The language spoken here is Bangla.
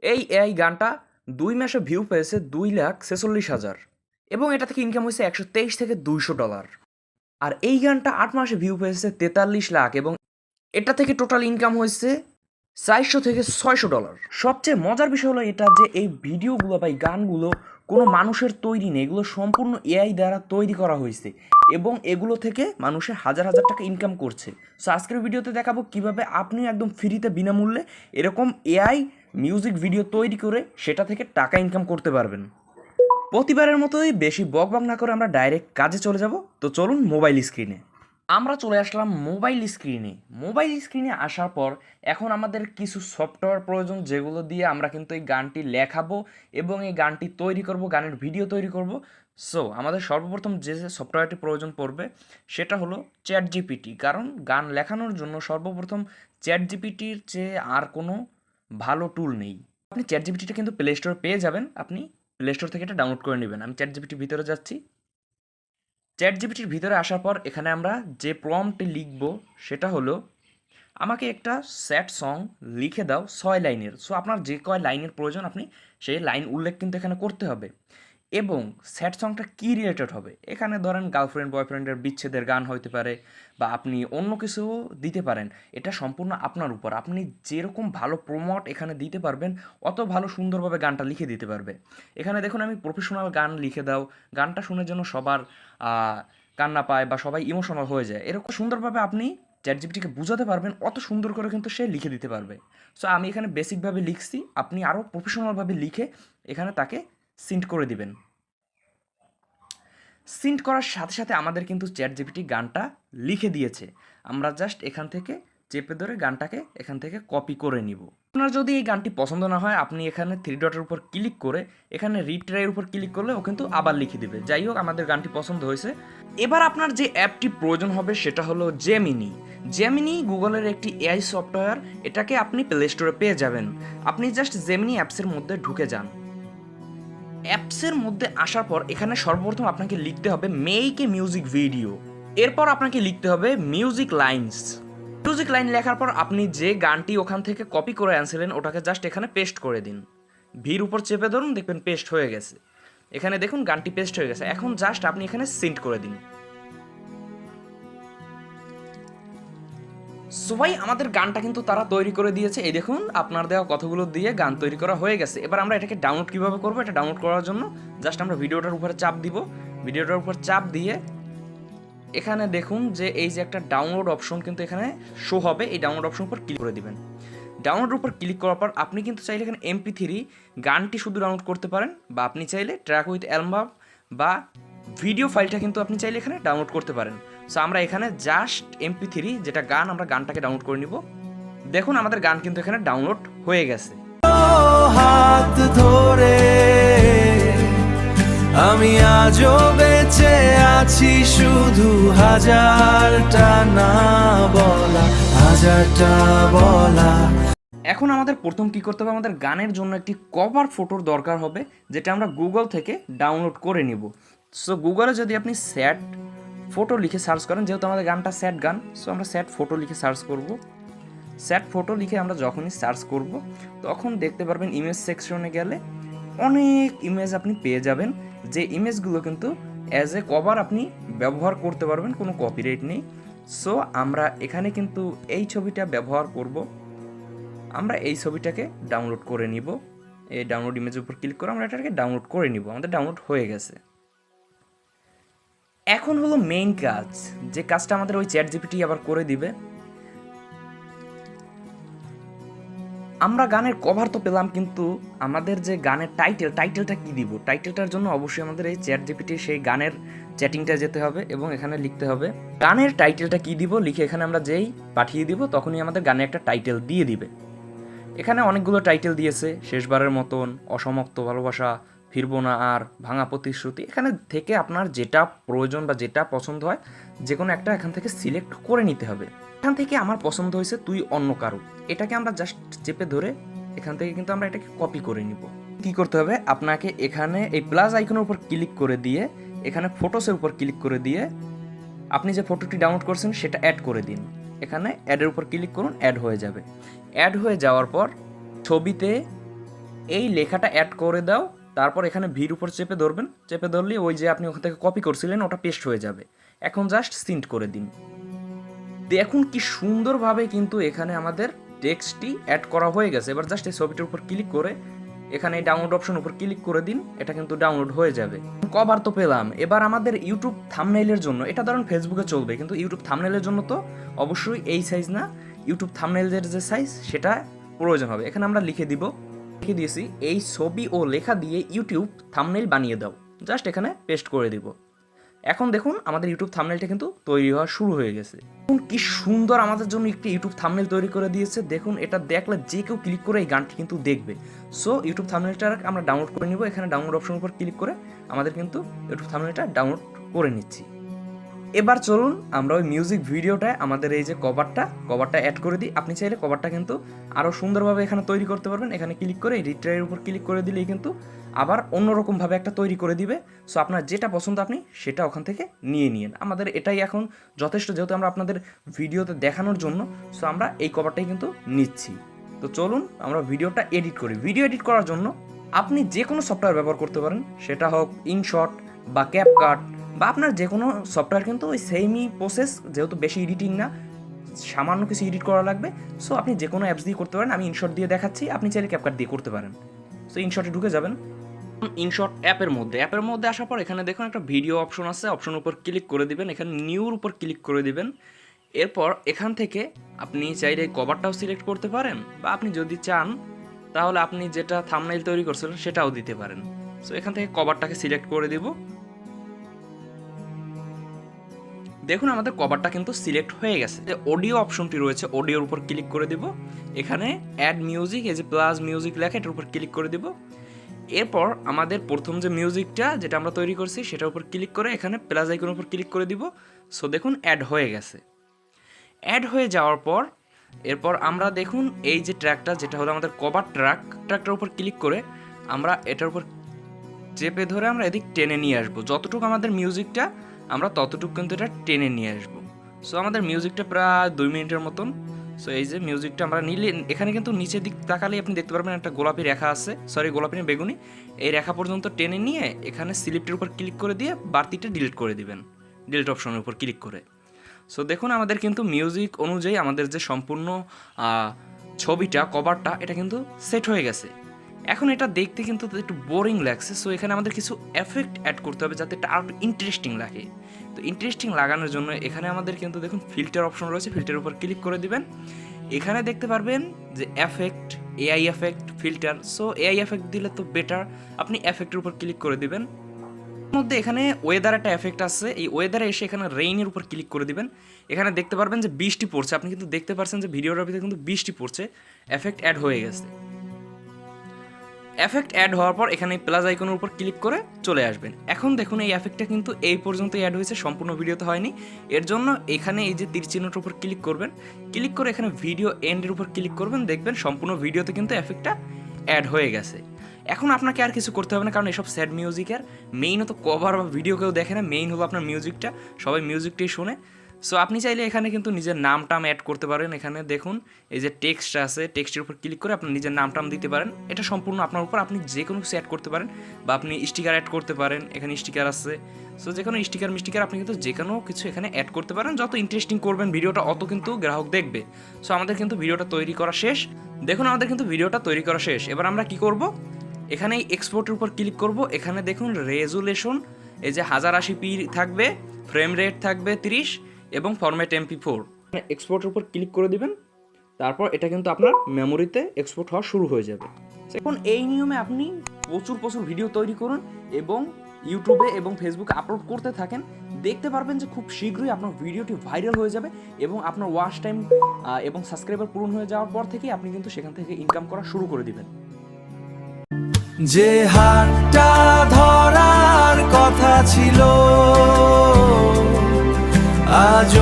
এই এআই গানটা ২ মাসে ভিউ পেয়েছে ২,৪৬,০০০ এবং এটা থেকে ইনকাম হয়েছে $১২৩ থেকে $২০০। আর এই গানটা ৮ মাসে ভিউ পেয়েছে ৪৩ লাখ এবং এটা থেকে টোটাল ইনকাম হয়েছে $৪০০ থেকে $৬০০। সবচেয়ে মজার বিষয় হলো এটা যে এই ভিডিওগুলো বা এই গানগুলো কোনো মানুষের তৈরি নেই, এগুলো সম্পূর্ণ এআই দ্বারা তৈরি করা হয়েছে এবং এগুলো থেকে মানুষের হাজার হাজার টাকা ইনকাম করছে। সো আজকের ভিডিওতে দেখাবো কিভাবে আপনি একদম ফ্রিতে বিনামূল্যে এরকম এআই মিউজিক ভিডিও তৈরি করে সেটা থেকে টাকা ইনকাম করতে পারবেন। প্রতিবারের মতোই বেশি বকবক না করে আমরা ডাইরেক্ট কাজে চলে যাব। তো চলুন মোবাইল স্ক্রিনে। আমরা চলে আসলাম মোবাইল স্ক্রিনে আসার পর এখন আমাদের কিছু সফটওয়্যার প্রয়োজন, যেগুলো দিয়ে আমরা কিন্তু এই গানটি লেখাবো এবং এই গানটি তৈরি করব, গানের ভিডিও তৈরি করব। সো আমাদের সর্বপ্রথম যে সফটওয়্যারটি প্রয়োজন পড়বে সেটা হলো চ্যাট জিপিটি, কারণ গান লেখানোর জন্য সর্বপ্রথম চ্যাট জিপিটির চেয়ে আর কোনো ভালো টুল নেই। আপনি চ্যাট জিপিটিটা কিন্তু প্লে স্টোরে পেয়ে যাবেন, আপনি প্লে স্টোর থেকে এটা ডাউনলোড করে নেবেন। আমি চ্যাট জিপিটির ভিতরে যাচ্ছি। চ্যাট জিপিটির ভিতরে আসার পর এখানে আমরা যে প্রম্পটটি লিখব সেটা হলো, আমাকে একটা স্যাড সং লিখে দাও ৬ লাইনের। সো আপনার যে কয় লাইনের প্রয়োজন আপনি সেই লাইন উল্লেখ কিন্তু এখানে করতে হবে এবং স্যাড সংটা কী রিলেটেড হবে, এখানে ধরেন গার্লফ্রেন্ড বয়ফ্রেন্ডের বিচ্ছেদের গান হইতে পারে বা আপনি অন্য কিছুও দিতে পারেন। এটা সম্পূর্ণ আপনার উপর, আপনি যেরকম ভালো প্রমোট এখানে দিতে পারবেন অত ভালো সুন্দরভাবে গানটা লিখে দিতে পারবে। এখানে দেখুন আমি প্রফেশনাল গান লিখে দাও, গানটা শুনে যেন সবার কান্না পায় বা সবাই ইমোশনাল হয়ে যায়, এরকম সুন্দরভাবে আপনি চ্যাট জিপিটিকে বুঝাতে পারবেন, অত সুন্দর করে কিন্তু সে লিখে দিতে পারবে। সো আমি এখানে বেসিকভাবে লিখছি, আপনি আরও প্রফেশনালভাবে লিখে এখানে তাকে সিন্ট করে দিবেন। সিন্ট করার সাথে সাথে আমাদের কিন্তু চ্যাট জিপিটি গানটা লিখে দিয়েছে, আমরা জাস্ট এখান থেকে চেপে ধরে গানটাকে এখান থেকে কপি করে নিব। আপনার যদি এই গানটি পছন্দ না হয় আপনি এখানে থ্রি ডটের উপর ক্লিক করে এখানে রিট্রাইয়ের উপর ক্লিক করলে ও কিন্তু আবার লিখে দিবে। যাই হোক, আমাদের গানটি পছন্দ হয়েছে। এবার আপনার যে অ্যাপটি প্রয়োজন হবে সেটা হলো জেমিনি গুগলের একটি এআই সফটওয়্যার, এটাকে আপনি প্লে স্টোরে পেয়ে যাবেন। আপনি জাস্ট জেমিনি অ্যাপসের মধ্যে ঢুকে যান। অ্যাপসের মধ্যে আসার পর এখানে সর্বপ্রথম আপনাকে লিখতে হবে মেক এ মিউজিক ভিডিও, এরপর আপনাকে লিখতে হবে মিউজিক লাইন লেখার পর আপনি যে গানটি ওখান থেকে কপি করে আনছিলেন ওটাকে জাস্ট এখানে পেস্ট করে দিন। ভির উপর চেপে ধরুন, দেখবেন পেস্ট হয়ে গেছে। এখানে দেখুন গানটি পেস্ট হয়ে গেছে। এখন জাস্ট আপনি এখানে সেন্ড করে দিন। সো ভাই, আমাদের গানটা কিন্তু তারা তৈরি করে দিয়েছে। এই দেখুন আপনার দেওয়া কথাগুলো দিয়ে গান তৈরি করা হয়ে গেছে। এবার আমরা এটাকে ডাউনলোড কীভাবে করবো, এটা ডাউনলোড করার জন্য জাস্ট আমরা ভিডিওটার উপরে চাপ দিব। ভিডিওটার উপর চাপ দিয়ে এখানে দেখুন যে এই যে একটা ডাউনলোড অপশন কিন্তু এখানে শো হবে, এই ডাউনলোড অপশন উপর ক্লিক করে দিবেন। ডাউনলোড উপর ক্লিক করার পর আপনি কিন্তু চাইলে এখানে MP3 গানটি শুধু ডাউনলোড করতে পারেন বা আপনি চাইলে ট্র্যাক উইথ অ্যালবাম বা ভিডিও ফাইলটা কিন্তু আপনি চাইলে এখানে ডাউনলোড করতে পারেন। সো আমরা এখানে জাস্ট MP3 যেটা গান, আমরা গানটাকে ডাউনলোড করে নিব। দেখুন আমাদের গান কিন্তু এখানে ডাউনলোড হয়ে গেছে। হাত ধরে আমি আজও বেঁচে আছি, শুধু হাজারটা না বলা, হাজারটা বলা। এখন আমাদের প্রথম কী করতে হবে, আমাদের গানের জন্য একটি কভার ফটোর দরকার হবে, যেটা আমরা গুগল থেকে ডাউনলোড করে নিব। সো গুগলে যদি আপনি স্যাড ফটো লিখে সার্চ করেন, যেহেতু আমাদের গানটা স্যাড গান, সো আমরা স্যাড ফটো লিখে সার্চ করব। স্যাড ফটো লিখে আমরা যখনই সার্চ করব তখন দেখতে পারবেন ইমেজ সেকশনে গেলে অনেক ইমেজ আপনি পেয়ে যাবেন, যে ইমেজগুলো কিন্তু অ্যাজ এ কভার আপনি ব্যবহার করতে পারবেন, কোনো কপিরাইট নেই। সো আমরা এখানে কিন্তু এই ছবিটা ব্যবহার করব। আমরা এই ছবিটাকে ডাউনলোড করে নিব। এই ডাউনলোড ইমেজের উপর ক্লিক করে আমরা এটাকে ডাউনলোড করে নিব। আমাদের ডাউনলোড হয়ে গেছে। এখন হলো মেইন কাজ, যে কাজটা আমাদের ওই চ্যাট জিপিটি আবার করে দিবে। আমরা গানের কভার তো পেলাম, কিন্তু আমাদের যে গানের টাইটেলটা কি দিব, টাইটেলটার জন্য অবশ্যই আমাদের এই চ্যাট জিপিটি সেই গানের চ্যাটিংটা যেতে হবে এবং এখানে লিখতে হবে গানের টাইটেলটা কি দিব, লিখে এখানে আমরা যেই পাঠিয়ে দিব তখনই আমাদের গানে একটা টাইটেল দিয়ে দিবে। এখানে অনেকগুলো টাইটেল দিয়েছে, শেষবারের মতন, অসমাপ্ত ভালোবাসা, ফিরবো না আর, ভাঙা প্রতিশ্রুতি। এখানে থেকে আপনার যেটা প্রয়োজন বা যেটা পছন্দ হয় যে কোনো একটা এখান থেকে সিলেক্ট করে নিতে হবে। এখান থেকে আমার পছন্দ হয়েছে তুই অন্য কারো, এটাকে আমরা জাস্ট চেপে ধরে এখান থেকে কিন্তু আমরা এটাকে কপি করে নিব। কি করতে হবে, আপনাকে এখানে এই প্লাস আইকনের উপর ক্লিক করে দিয়ে এখানে ফটোসের উপর ক্লিক করে দিয়ে আপনি যে ফটোটি ডাউনলোড করছেন সেটা অ্যাড করে দিন। এখানে অ্যাডের উপর ক্লিক করুন, অ্যাড হয়ে যাবে। অ্যাড হয়ে যাওয়ার পর ছবিতে এই লেখাটা অ্যাড করে দাও, তারপর এখানে ভির উপর চেপে ধরবেন, চেপে ধরলে ওই যে আপনি ওখান থেকে কপি করছিলেন ওটা পেস্ট হয়ে যাবে। এখন জাস্ট সিন্ট করে দিন। দেখুন কি সুন্দরভাবে কিন্তু এখানে আমাদের টেক্সটটি অ্যাড করা হয়ে গেছে। এবার জাস্ট এই ছবিটার উপর ক্লিক করে এখানে ডাউনলোড অপশন উপর ক্লিক করে দিন, এটা কিন্তু ডাউনলোড হয়ে যাবে। কভার তো পেলাম, এবার আমাদের ইউটিউব থাম্বনেইলের জন্য, এটা ধরুন ফেসবুকে চলবে, কিন্তু ইউটিউব থাম্বনেইলের জন্য তো অবশ্যই এই সাইজ না, ইউটিউব থাম্বনেইলের যে সাইজ সেটা প্রয়োজন হবে। এখানে আমরা লিখে দিয়েছি এই ছবি ও লেখা দিয়ে ইউটিউব থাম্বনেইল বানিয়ে দাও, জাস্ট এখানে পেস্ট করে দিব। এখন দেখুন আমাদের ইউটিউব থাম্বনেইলটা কিন্তু তৈরি হওয়া শুরু হয়ে গেছে। দেখুন কি সুন্দর আমাদের জন্য একটি ইউটিউব থাম্বনেইল তৈরি করে দিয়েছে। দেখুন এটা দেখলে যে কেউ ক্লিক করে এই গানটি কিন্তু দেখবে। সো ইউটিউব থাম্বনেইলটা আমরা ডাউনলোড করে নিব। এখানে ডাউনলোড অপশন উপর ক্লিক করে আমাদের কিন্তু ইউটিউব থাম্বনেইলটা ডাউনলোড করে নিচ্ছি। এবার চলুন আমরা ওই মিউজিক ভিডিওটায় আমাদের এই যে কভারটা অ্যাড করে দিই। আপনি চাইলে কভারটা কিন্তু আরও সুন্দরভাবে এখানে তৈরি করতে পারবেন। এখানে ক্লিক করে এই রিট্রাইয়ের উপর ক্লিক করে দিলেই কিন্তু আবার অন্যরকমভাবে একটা তৈরি করে দিবে। সো আপনার যেটা পছন্দ আপনি সেটা ওখান থেকে নিয়ে নিন। আমাদের এটাই এখন যথেষ্ট, যেহেতু আমরা আপনাদের ভিডিওতে দেখানোর জন্য, সো আমরা এই কভারটাই কিন্তু নিচ্ছি। তো চলুন আমরা ভিডিওটা এডিট করি। ভিডিও এডিট করার জন্য আপনি যে কোনো সফটওয়্যার ব্যবহার করতে পারেন, সেটা হোক ইনশট বা ক্যাপকাট বা আপনার যে কোনো সফটওয়্যার, কিন্তু ওই সেমই প্রসেস, যেহেতু বেশি এডিটিং না, সামান্য কিছু এডিট করা লাগবে। সো আপনি যে কোনো অ্যাপস দিয়ে করতে পারেন। আমি ইনশট দিয়ে দেখাচ্ছি, আপনি চাইলে ক্যাপকাট দিয়ে করতে পারেন। সো ইনশটে ঢুকে যাবেন। ইনশট অ্যাপের মধ্যে আসার পর এখানে দেখুন একটা ভিডিও অপশন আছে, অপশন উপর ক্লিক করে দিবেন, এখানে নিউর উপর ক্লিক করে দিবেন। এরপর এখান থেকে আপনি চাইলে কভারটাও সিলেক্ট করতে পারেন, বা আপনি যদি চান তাহলে আপনি যেটা থাম্বনেইল তৈরি করছিলেন সেটাও দিতে পারেন। সো এখান থেকে কভারটাকে সিলেক্ট করে দিব। দেখুন আমাদের কভারটা কিন্তু সিলেক্ট হয়ে গেছে। যে অডিও অপশনটি রয়েছে, অডিওর উপর ক্লিক করে দিব। এখানে অ্যাড মিউজিক, এই যে প্লাস মিউজিক লেখা, এটার উপর ক্লিক করে দিব। এরপর আমাদের প্রথম যে মিউজিকটা যেটা আমরা তৈরি করছি সেটার উপর ক্লিক করে এখানে প্লাস আইকনের উপর ক্লিক করে দিব। সো দেখুন অ্যাড হয়ে গেছে। অ্যাড হয়ে যাওয়ার পর এরপর আমরা দেখুন এই যে ট্র্যাকটা, যেটা হলো আমাদের কভার ট্র্যাকটার উপর ক্লিক করে আমরা এটার উপর চেপে ধরে আমরা এদিক টেনে নিয়ে আসবো। যতটুকু আমাদের মিউজিকটা আমরা ততটুকু কিন্তু এটা টেনে নিয়ে আসবো। সো আমাদের মিউজিকটা প্রায় 2 মিনিটের মতন। সো এই যে মিউজিকটা আমরা নিলে এখানে কিন্তু নিচের দিক তাকালে আপনি দেখতে পারবেন একটা গোলাপি রেখা আছে, গোলাপি না বেগুনি, এই রেখা পর্যন্ত টেনে নিয়ে এখানে সিলেক্টের উপর ক্লিক করে দিয়ে বাড়তিটা ডিলিট করে দিবেন, ডিলিট অপশনের উপর ক্লিক করে। সো দেখুন আমাদের কিন্তু মিউজিক অনুযায়ী আমাদের যে সম্পূর্ণ ছবিটা, কভারটা, এটা কিন্তু সেট হয়ে গেছে। এখন এটা দেখতে কিন্তু একটু বোরিং লাগছে। সো এখানে আমাদের কিছু এফেক্ট অ্যাড করতে হবে যাতে এটা আরও ইন্টারেস্টিং লাগে। তো ইন্টারেস্টিং লাগানোর জন্য এখানে আমাদের কিন্তু দেখুন ফিল্টার অপশন রয়েছে, ফিল্টারের উপর ক্লিক করে দিবেন। এখানে দেখতে পারবেন যে effect, AI effect, filter. So AI effect দিলে তো বেটার, আপনি এফেক্টের উপর ক্লিক করে দিবেন। মধ্যে এখানে ওয়েদার একটা এফেক্ট আছে, এই ওয়েদারে এসে এখানে রেইনের উপর ক্লিক করে দিবেন। এখানে দেখতে পারবেন যে বৃষ্টি পড়ছে, আপনি কিন্তু দেখতে পাচ্ছেন যে ভিডিওটার ভিতরে কিন্তু বৃষ্টি পড়ছে। এফেক্ট অ্যাড হয়ে গেছে। এফেক্ট অ্যাড হওয়ার পর এখানে প্লাস আইকনের উপর ক্লিক করে চলে আসবেন। এখন দেখুন এই এফেক্টটা কিন্তু এই পর্যন্ত অ্যাড হয়েছে, সম্পূর্ণ ভিডিওতে হয়নি। এর জন্য এখানে এই যে তীর চিহ্নটার উপর ক্লিক করবেন, ক্লিক করে এখানে ভিডিও এন্ডের উপর ক্লিক করবেন, দেখবেন সম্পূর্ণ ভিডিওতে কিন্তু এফেক্টটা অ্যাড হয়ে গেছে। এখন আপনাকে আর কিছু করতে হবে না, কারণ এসব স্যাড মিউজিকের মেইন তো কভার বা ভিডিও কেউ দেখে না, মেইন হলো আপনার মিউজিকটা, সবাই মিউজিকটাই শোনে। সো আপনি চাইলে এখানে কিন্তু নিজের নাম অ্যাড করতে পারেন। এখানে দেখুন এই যে টেক্সট আছে, টেক্সটের উপর ক্লিক করে আপনি নিজের নাম দিতে পারেন। এটা সম্পূর্ণ আপনার উপর, আপনি যে কোনো কিছু অ্যাড করতে পারেন, বা আপনি স্টিকার অ্যাড করতে পারেন। এখানে স্টিকার আছে, সো যে কোনো স্টিকার আপনি কিন্তু যে কোনো কিছু এখানে অ্যাড করতে পারেন। যত ইন্টারেস্টিং করবেন ভিডিওটা অত কিন্তু গ্রাহক দেখবে। সো আমাদের কিন্তু ভিডিওটা তৈরি করা শেষ। দেখুন আমাদের কিন্তু ভিডিওটা তৈরি করা শেষ। এবার আমরা কি করব, এখানে এক্সপোর্টের উপর ক্লিক করব। এখানে দেখুন রেজুলেশন, এই যে 1080p থাকবে, ফ্রেম রেট থাকবে 30 এবং ফরম্যাট MP4। এক্সপোর্টের উপর ক্লিক করে দিবেন, তারপর এটা কিন্তু আপনার মেমোরিতে এক্সপোর্ট হওয়া শুরু হয়ে যাবে। এখন এই নিয়মে আপনি প্রচুর ভিডিও তৈরি করুন এবং ইউটিউবে এবং ফেসবুকে আপলোড করতে থাকেন। দেখতে পারবেন যে খুব শীঘ্রই আপনার ভিডিওটি ভাইরাল হয়ে যাবে এবং আপনার ওয়াচ টাইম এবং সাবস্ক্রাইবার পূরণ হয়ে যাওয়ার পর থেকেই আপনি কিন্তু সেখান থেকে ইনকাম করা শুরু করে দিবেন। যে হাতটা ধরার কথা ছিল আজ